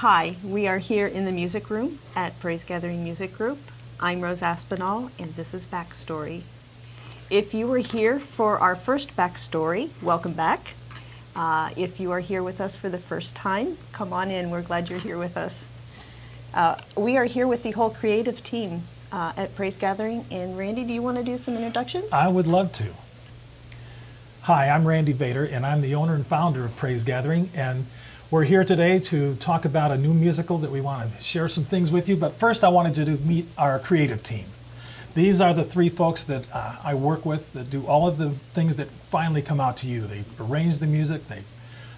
Hi, we are here in the music room at PraiseGathering Music Group. I'm Rose Aspinall, and this is Backstory. If you were here for our first Backstory, welcome back. If you are here with us for the first time, come on in. We're glad you're here with us. We are here with the whole creative team at PraiseGathering. And Randy, do you want to do some introductions? I would love to. Hi, I'm Randy Vader, and I'm the owner and founder of PraiseGathering. And we're here today to talk about a new musical that we want to share some things with you. But first, I wanted you to meet our creative team. These are the three folks that I work with that do all of the things that finally come out to you. They arrange the music, they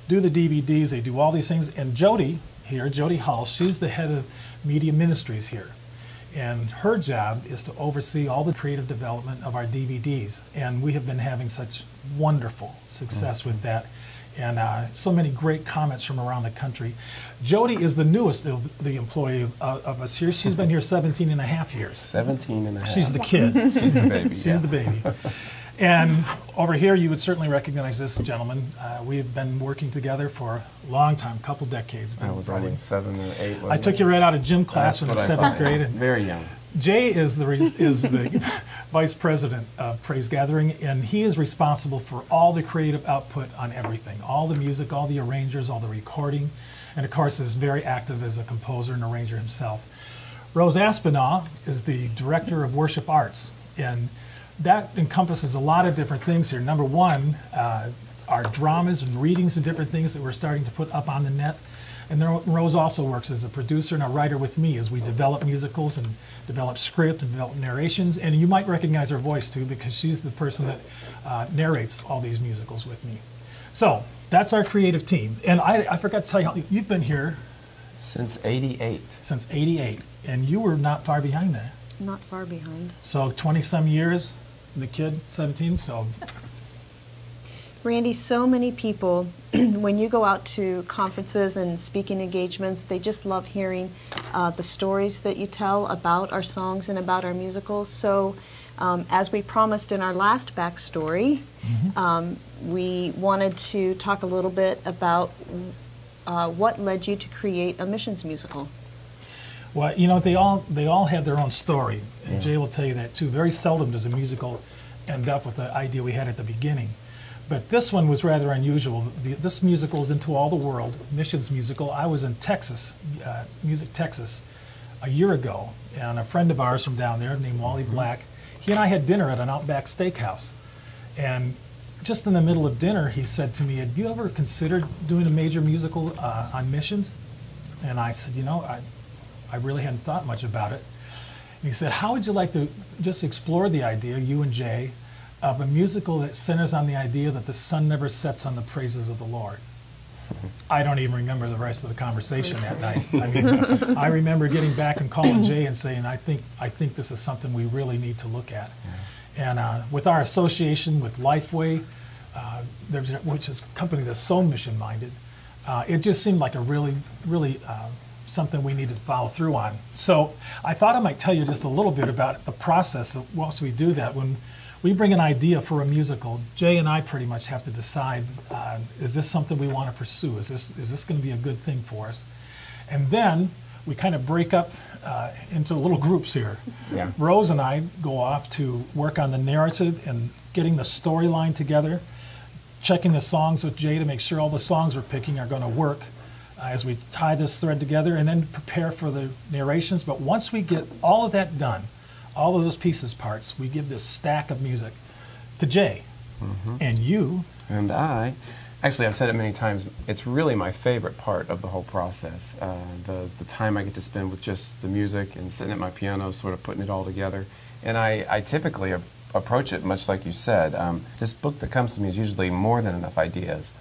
do the DVDs, they do all these things. And Jody here, Jody Hull, she's the head of Media Ministries here. And her job is to oversee all the creative development of our DVDs. And we have been having such wonderful success with that. And so many great comments from around the country. Jody is the newest of the employee of us here. She's been here 17 and a half years. 17 and a half. She's the kid. She's the baby. She's the baby. And over here, you would certainly recognize this gentleman. We have been working together for a long time, a couple decades. I was only 7 or 8. I took you right out of gym class in the 7th grade. And very young. Jay is the vice president of PraiseGathering, and he is responsible for all the creative output on everything, all the music, all the arrangers, all the recording, and of course is very active as a composer and arranger himself. Rose Aspinall is the director of worship arts, and that encompasses a lot of different things here. Number one, our dramas and readings and different things that we're starting to put up on the net. And then Rose also works as a producer and a writer with me as we develop musicals and develop script and develop narrations. And you might recognize her voice too, because she's the person that narrates all these musicals with me. So that's our creative team. And I forgot to tell you, you've been here since '88. Since '88, and you were not far behind that. Not far behind. So 20-some years, the kid, 17, so. Randy, so many people, when you go out to conferences and speaking engagements, they just love hearing the stories that you tell about our songs and about our musicals. So as we promised in our last Backstory, we wanted to talk a little bit about what led you to create a missions musical. Well, you know, they all have their own story, and Jay will tell you that too. Very seldom does a musical end up with the idea we had at the beginning. But this one was rather unusual. This musical is Into All the World, missions musical. I was in Texas, Music, Texas, a year ago, and a friend of ours from down there named Wally Black, he and I had dinner at an Outback Steakhouse. And just in the middle of dinner, he said to me, "Have you ever considered doing a major musical on missions?" And I said, you know, I really hadn't thought much about it. And he said, "How would you like to just explore the idea, you and Jay, of a musical that centers on the idea that the sun never sets on the praises of the Lord?" I don't even remember the rest of the conversation that night. I mean, I remember getting back and calling Jay and saying, I think this is something we really need to look at. And with our association with Lifeway, which is a company that's so mission-minded, it just seemed like a really something we needed to follow through on. So I thought I might tell you just a little bit about the process that once we do that. When we bring an idea for a musical, Jay and I pretty much have to decide, is this something we want to pursue? Is this going to be a good thing for us? And then we kind of break up into little groups here. Yeah. Rose and I go off to work on the narrative and getting the storyline together, checking the songs with Jay to make sure all the songs we're picking are going to work as we tie this thread together, and then prepare for the narrations. But once we get all of that done, all of those pieces, parts, we give this stack of music to Jay. And you. And I. Actually, I've said it many times, it's really my favorite part of the whole process. The time I get to spend with just the music and sitting at my piano, sort of putting it all together. And I typically approach it much like you said. This book that comes to me is usually more than enough ideas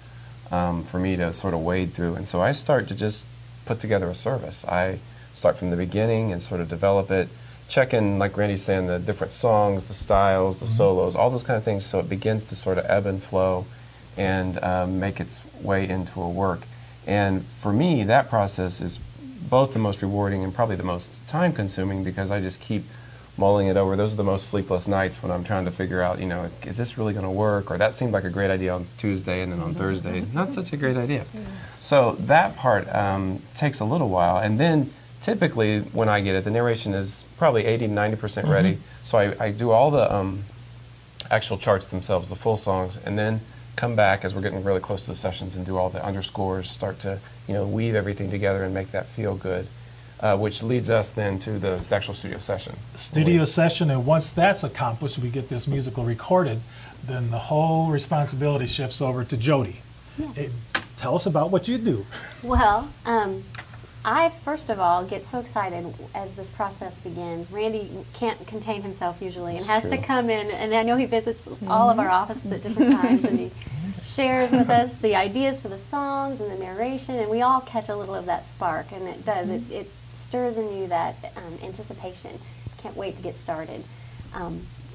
for me to sort of wade through. And so I start to just put together a service. I start from the beginning and sort of develop it, check in, like Randy's saying, the different songs, the styles, the solos, all those kind of things, so it begins to sort of ebb and flow and make its way into a work. And for me, that process is both the most rewarding and probably the most time-consuming, because I just keep mulling it over. Those are the most sleepless nights when I'm trying to figure out, you know, is this really going to work? Or that seemed like a great idea on Tuesday, and then on Thursday, not such a great idea. So that part takes a little while, and then typically when I get it, the narration is probably 80–90% ready. So I do all the actual charts themselves, the full songs, and then come back as we're getting really close to the sessions and do all the underscores, start to, you know, weave everything together and make that feel good, which leads us then to the actual studio session. Studio session, and once that's accomplished, we get this musical recorded, then the whole responsibility shifts over to Jody. Hey, tell us about what you do. Well, I first of all get so excited as this process begins. Randy can't contain himself usually and has to come in, and I know he visits all of our offices at different times, and he shares with us the ideas for the songs and the narration, and we all catch a little of that spark, and it does. It stirs in you that anticipation. Can't wait to get started.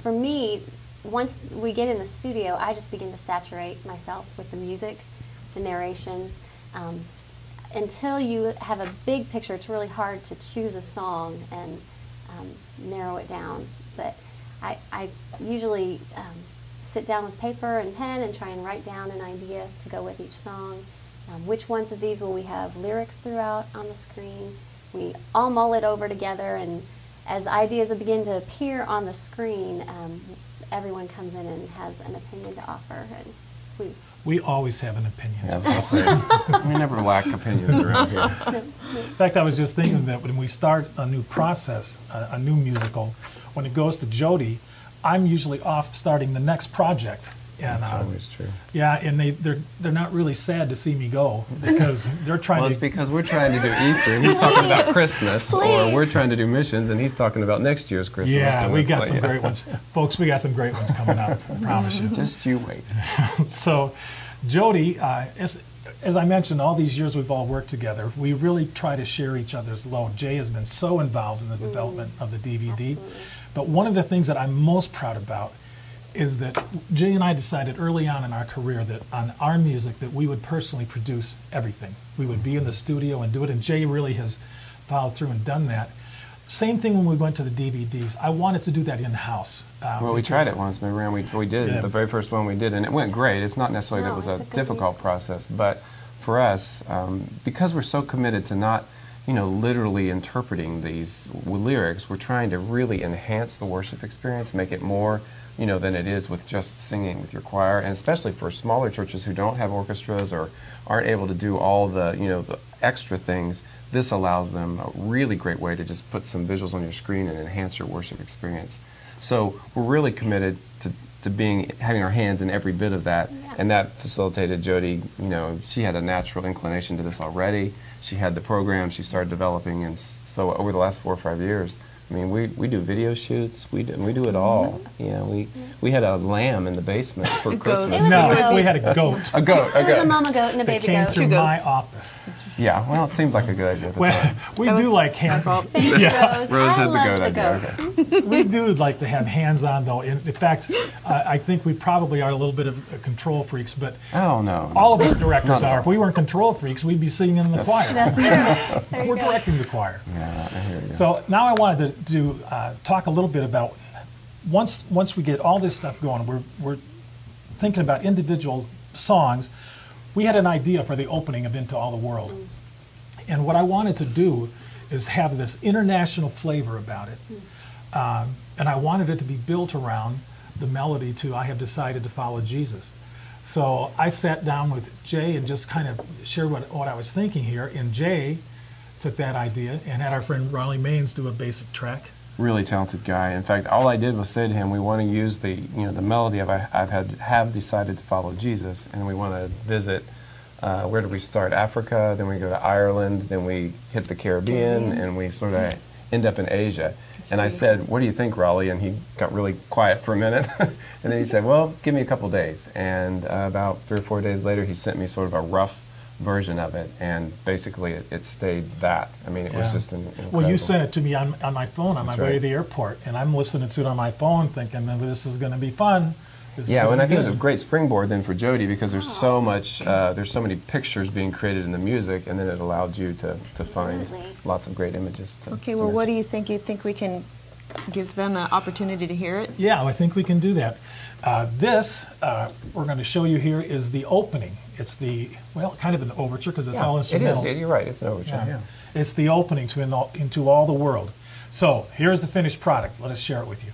For me, once we get in the studio, I just begin to saturate myself with the music, the narrations. Until you have a big picture, it's really hard to choose a song and narrow it down. But I usually sit down with paper and pen and try and write down an idea to go with each song. Which ones of these will we have lyrics throughout on the screen? We all mull it over together, and as ideas begin to appear on the screen, everyone comes in and has an opinion to offer. And we always have an opinion. Yeah, I was going to say, we never lack opinions around here. In fact, I was just thinking that when we start a new process, a new musical, when it goes to Jody, I'm usually off starting the next project. And, That's always true. Yeah, and they're not really sad to see me go, because they're trying Well, to... it's because we're trying to do Easter, and he's talking about Christmas, or Please. we're trying to do missions, and he's talking about next year's Christmas. Yeah, and we it's got like, some great ones. Folks, we got some great ones coming up, I promise you. Just you wait. So, Jody, as I mentioned, all these years we've all worked together. We really try to share each other's load. Jay has been so involved in the development of the DVD. Absolutely. But one of the things that I'm most proud about is that Jay and I decided early on in our career that on our music that we would personally produce everything. We would be in the studio and do it, and Jay really has followed through and done that. Same thing when we went to the DVDs. I wanted to do that in-house. Well, we tried it once, maybe around, we did Yeah. the very first one we did, and it went great. It's not necessarily that it was No, a it's a good difficult music. process, but for us, because we're so committed to not, you know, literally interpreting these lyrics, we're trying to really enhance the worship experience, make it more, you know, than it is with just singing with your choir, and especially for smaller churches who don't have orchestras or aren't able to do all the, you know, the extra things. This allows them a really great way to just put some visuals on your screen and enhance your worship experience. So we're really committed to having our hands in every bit of that, Yeah. and that facilitated Jody. You know, she had a natural inclination to this already. She had the program she started developing, and so over the last 4 or 5 years, I mean, we do video shoots, we do it all. You know, we had a lamb in the basement for Christmas. was a No, goat. we had a goat. A goat. It was a mama goat and a that baby came goat. through Two my goats. office. Yeah, well, it seemed like a good idea at the Well, time. we That do was like hand. Thanks, Yeah. Rose. Rose I had the love goat the idea. goat. Okay. We do like to have hands-on, though. In fact, I think we probably are a little bit of control freaks, but Oh no. all of us directors No, no. are. If we weren't control freaks, we'd be singing in the choir. That's there you We're go. directing the choir. Yeah, I hear you. So now I wanted to talk a little bit about once we get all this stuff going, we're thinking about individual songs. We had an idea for the opening of Into All the World. And what I wanted to do is have this international flavor about it. And I wanted it to be built around the melody to I Have Decided to Follow Jesus. So I sat down with Jay and just kind of shared what I was thinking here. And Jay took that idea and had our friend Raleigh Maines do a basic track. Really talented guy. In fact, all I did was say to him, "We want to use the the melody of have decided to follow Jesus, and we want to visit." Where did we start? Africa. Then we go to Ireland. Then we hit the Caribbean, and we sort of end up in Asia. And I said, "What do you think, Raleigh?" And he got really quiet for a minute, and then he said, "Well, give me a couple days." And about 3 or 4 days later, he sent me sort of a rough version of it, and basically it stayed that. I mean, it was Yeah. just incredible. Well, you sent it to me on my phone on That's my way to right. the airport, and I'm listening to it on my phone thinking, this is going to be fun. This is Yeah, gonna and I be think it was a good. great springboard then for Jody, because there's so much, there's so many pictures being created in the music, and then it allowed you to find Absolutely. lots of great images. Okay, well, what do you think? You think we can give them an opportunity to hear it? Yeah, I think we can do that. This, we're going to show you here, is the opening. It's the, well, kind of an overture because it's all instrumental. It is. You're right. It's an overture. Yeah. It's the opening to Into All the World. So here's the finished product. Let us share it with you.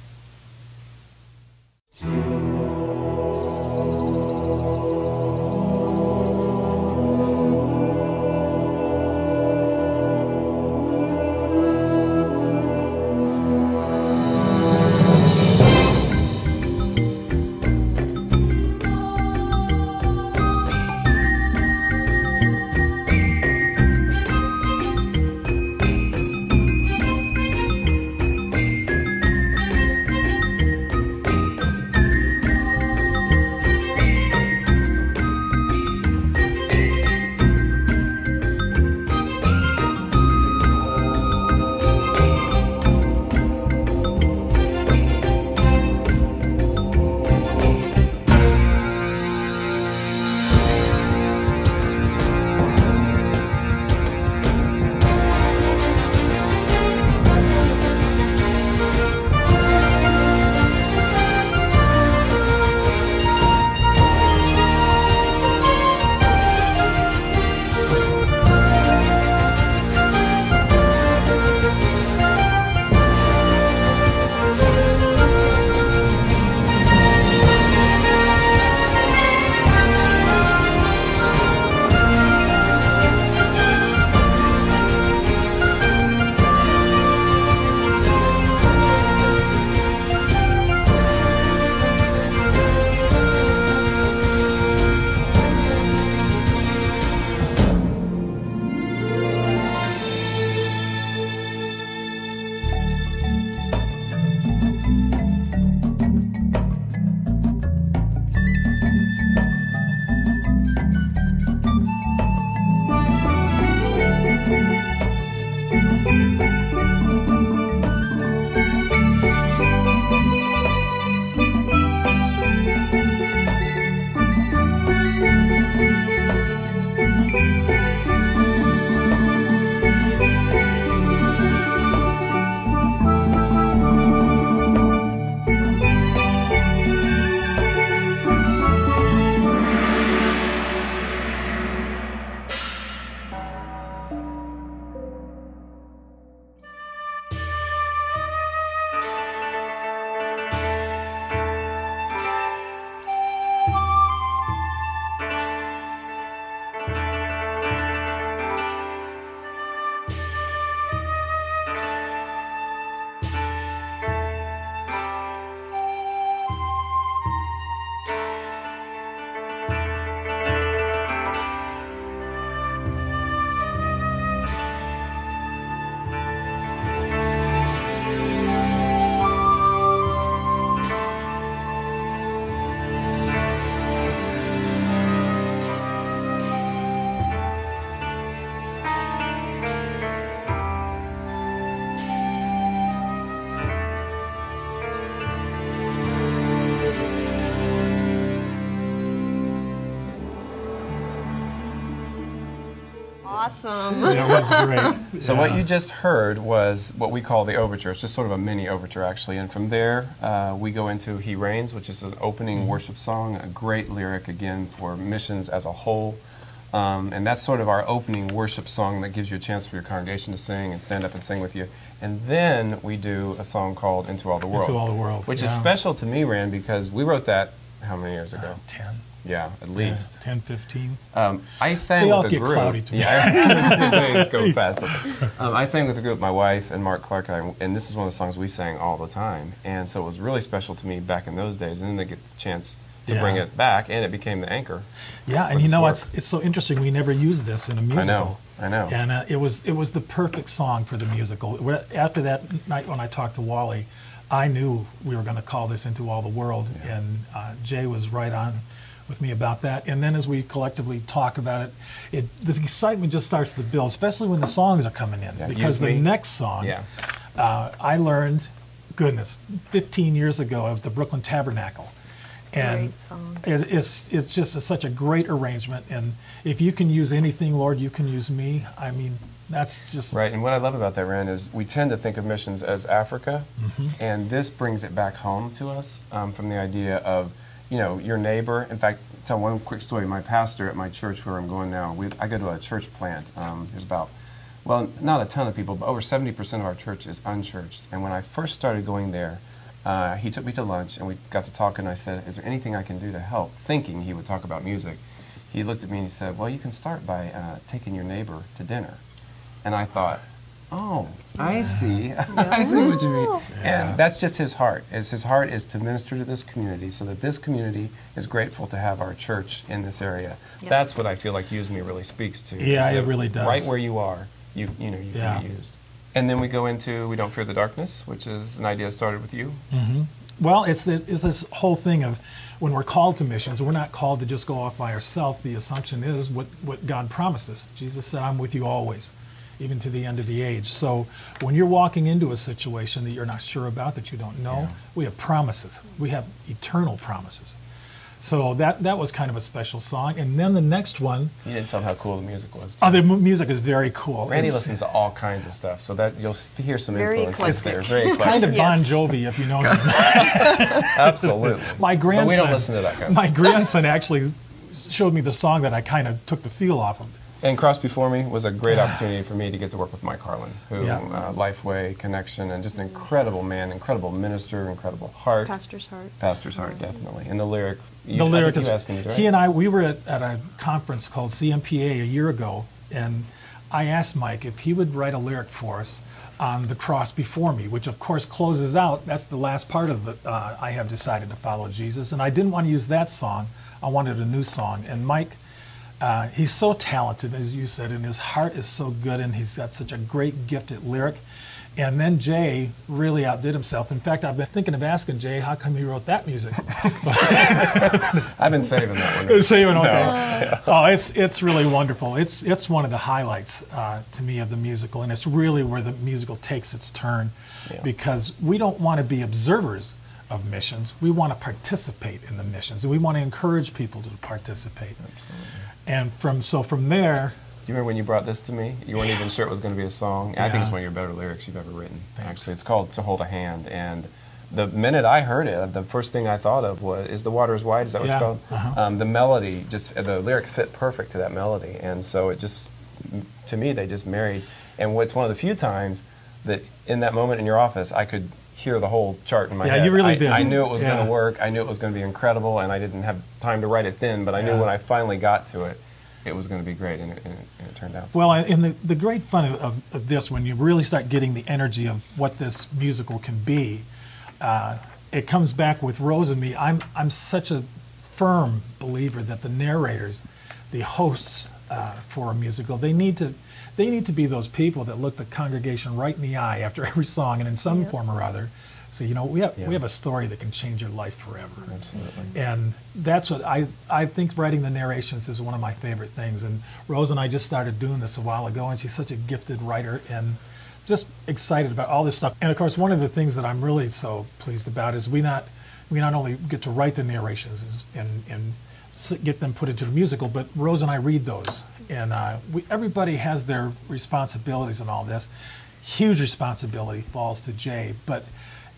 Awesome. That was great. So what you just heard was what we call the overture. It's just sort of a mini overture, actually. And from there, we go into He Reigns, which is an opening worship song, a great lyric, again, for missions as a whole. And that's sort of our opening worship song that gives you a chance for your congregation to sing and stand up and sing with you. And then we do a song called Into All the World. Into All the World. Which is special to me, Rand, because we wrote that how many years ago? 10. Yeah, at least. 10, 15. I sang They all with the get group. cloudy to me. Yeah, the days go fast. I sang with the group, my wife and Mark Clark, and this is one of the songs we sang all the time. And so it was really special to me back in those days. And then they get the chance to bring it back, and it became the anchor. Yeah, and you know, it's so interesting. We never used this in a musical. I know. And it was the perfect song for the musical. After that night when I talked to Wally, I knew we were going to call this Into All the World, and Jay was right on with me about that. And then as we collectively talk about it, this excitement just starts to build, especially when the songs are coming in. Yeah, because the next song, I learned, goodness, 15 years ago at the Brooklyn Tabernacle. And Great song. it's just such a great arrangement. And if you can use anything, Lord, you can use me. I mean, that's just... Right, and what I love about that, Rand, is we tend to think of missions as Africa, and this brings it back home to us from the idea of, you know, your neighbor. In fact, tell one quick story. My pastor at my church where I'm going now, I go to a church plant. There's about, well, not a ton of people, but over 70% of our church is unchurched. And when I first started going there, he took me to lunch, and we got to talk, and I said, is there anything I can do to help? Thinking he would talk about music. He looked at me and he said, well, you can start by taking your neighbor to dinner. And I thought, oh, I see. I see what you mean. Yeah. And that's just his heart. His heart is to minister to this community so that this community is grateful to have our church in this area. Yep. That's what I feel like Use Me really speaks to. Yeah, is that it really does. Right where you are, you can be used. And then we go into We Don't Fear the Darkness, which is an idea that started with you. Well, it's this whole thing of when we're called to missions, we're not called to just go off by ourselves. The assumption is what God promised us. Jesus said, I'm with you always, even to the end of the age. So when you're walking into a situation that you're not sure about, that you don't know, we have promises. We have eternal promises. So that was kind of a special song. And then the next one... You didn't tell them how cool the music was. Oh, the music is very cool. Randy listens to all kinds of stuff, so that you'll hear some Very influences there. eclectic. Very eclectic. Kind of Bon Yes. Jovi, if you know him. Absolutely. My grandson... But we don't listen to that kind of My stuff. grandson actually showed me the song that I kind of took the feel off of. And Cross Before Me was a great opportunity for me to get to work with Mike Harlan, who, Yeah. Lifeway Connection, and just an incredible man, incredible minister, incredible heart. Pastor's Heart. Pastor's heart, definitely. And the lyric, The lyric you is... asked me to, right? He and I, we were at a conference called CMPA a year ago, and I asked Mike if he would write a lyric for us on The Cross Before Me, which of course closes out, that's the last part of it, I have decided to follow Jesus. And I didn't want to use that song, I wanted a new song. And Mike, he's so talented, as you said, and his heart is so good, and he's got such a great gift at lyric. And then Jay really outdid himself. In fact, I've been thinking of asking Jay, how come he wrote that music? I've been saving that one. Saving, okay. Oh, it's really wonderful. It's one of the highlights to me of the musical, and it's really where the musical takes its turn, because we don't want to be observers of missions. We want to participate in the missions, and we want to encourage people to participate. Absolutely. And from there... Do you remember when you brought this to me? You weren't even sure it was going to be a song. I think it's Yeah. one of your better lyrics you've ever written. Thanks. Actually, it's called To Hold a Hand. And the minute I heard it, the first thing I thought of was, is the water is wide? Is that what Yeah. it's called? Uh-huh. The melody, the lyric fit perfect to that melody. And so it just, to me, they just married. And it's one of the few times that in that moment in your office, I could hear the whole chart in my head. Yeah, you really did. I knew it was going Yeah. to work. I knew it was going to be incredible, and I didn't have time to write it then, but I knew Yeah. when I finally got to it, it was going to be great, and it turned out. Well, and the great fun of this, when you really start getting the energy of what this musical can be, it comes back with Rose and me. I'm such a firm believer that the narrators, the hosts for a musical, they need to be those people that look the congregation right in the eye after every song, and in some form or other, say, you know, we have a story that can change your life forever. Absolutely. And that's what I think writing the narrations is one of my favorite things. And Rose and I just started doing this a while ago, and she's such a gifted writer and just excited about all this stuff. And of course, one of the things that I'm really so pleased about is we not only get to write the narrations and get them put into the musical, but Rose and I read those. And everybody has their responsibilities in all this. Huge responsibility falls to Jay, but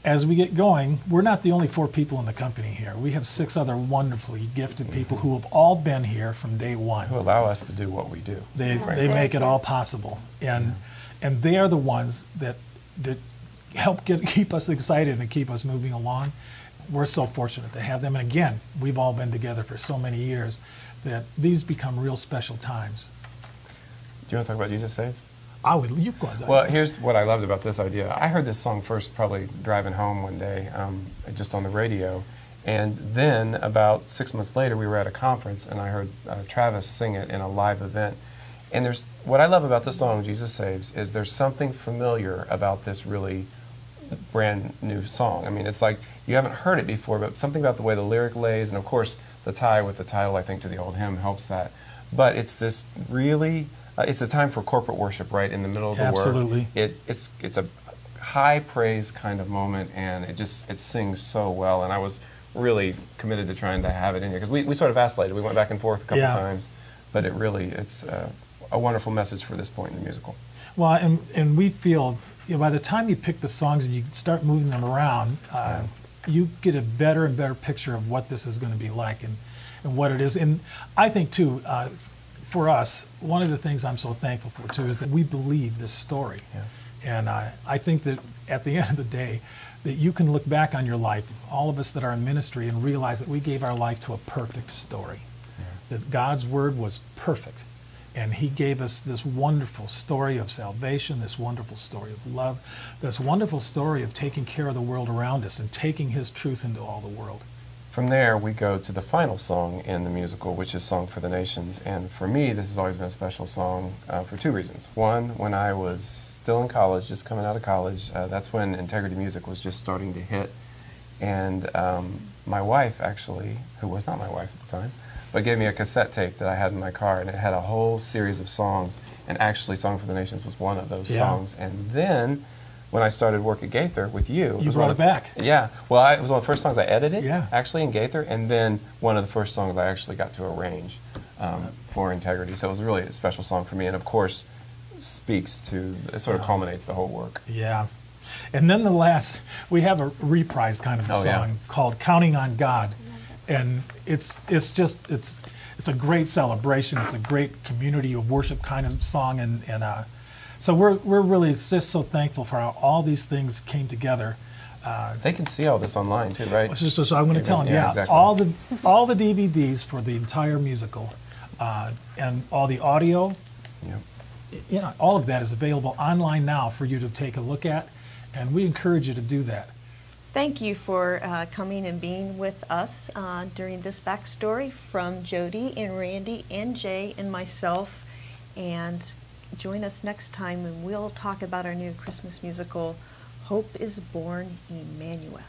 as we get going, we're not the only 4 people in the company here. We have 6 other wonderfully gifted people who have all been here from day one. Who allow us to do what we do. They very make it true. all possible, and they are the ones that help keep us excited and keep us moving along. We're so fortunate to have them, and again, we've all been together for so many years that these become real special times. Do you want to talk about Jesus Saves? You go ahead. Well, here's what I loved about this idea. I heard this song first probably driving home one day, just on the radio. And then about 6 months later, we were at a conference, and I heard Travis sing it in a live event. And what I love about this song, Jesus Saves, is there's something familiar about this really brand new song. I mean, it's like you haven't heard it before, but something about the way the lyric lays, and of course, the tie with the title, I think, to the old hymn helps that. But it's this really... it's a time for corporate worship, right, in the middle of the Absolutely. word. It's a high praise kind of moment, and it sings so well. And I was really committed to trying to have it in here because we sort of vacillated. We went back and forth a couple Yeah. times, but it's a wonderful message for this point in the musical. Well, and we feel, by the time you pick the songs and you start moving them around, you get a better and better picture of what this is going to be like and what it is. And I think, too, for us, one of the things I'm so thankful for, too, is that we believe this story. Yeah. And I think that at the end of the day, that you can look back on your life, all of us that are in ministry, and realize that we gave our life to a perfect story. Yeah. That God's Word was perfect. And He gave us this wonderful story of salvation, this wonderful story of love, this wonderful story of taking care of the world around us and taking His truth into all the world. From there, we go to the final song in the musical, which is Song for the Nations. And for me, this has always been a special song for two reasons. One, when I was still in college, just coming out of college, that's when integrity music was just starting to hit. And my wife, actually, who was not my wife at the time, but gave me a cassette tape that I had in my car, and it had a whole series of songs, and actually Song for the Nations was one of those songs. And then, when I started work at Gaither with you... You brought it back. Yeah. Well, it was one of the first songs I edited, yeah. actually, in Gaither, and then one of the first songs I actually got to arrange for Integrity. So it was really a special song for me, and of course, speaks to, it sort of culminates the whole work. Yeah. And then we have a reprise kind of a song called Counting on God. And it's a great celebration. It's a great community of worship kind of song, and so we're really just so thankful for how all these things came together. They can see all this online too, right? So I'm going to tell them, exactly. all the DVDs for the entire musical, and all the audio, all of that is available online now for you to take a look at, and we encourage you to do that. Thank you for coming and being with us during this backstory from Jody and Randy and Jay and myself. And join us next time and we'll talk about our new Christmas musical, Hope is Born, Emmanuel.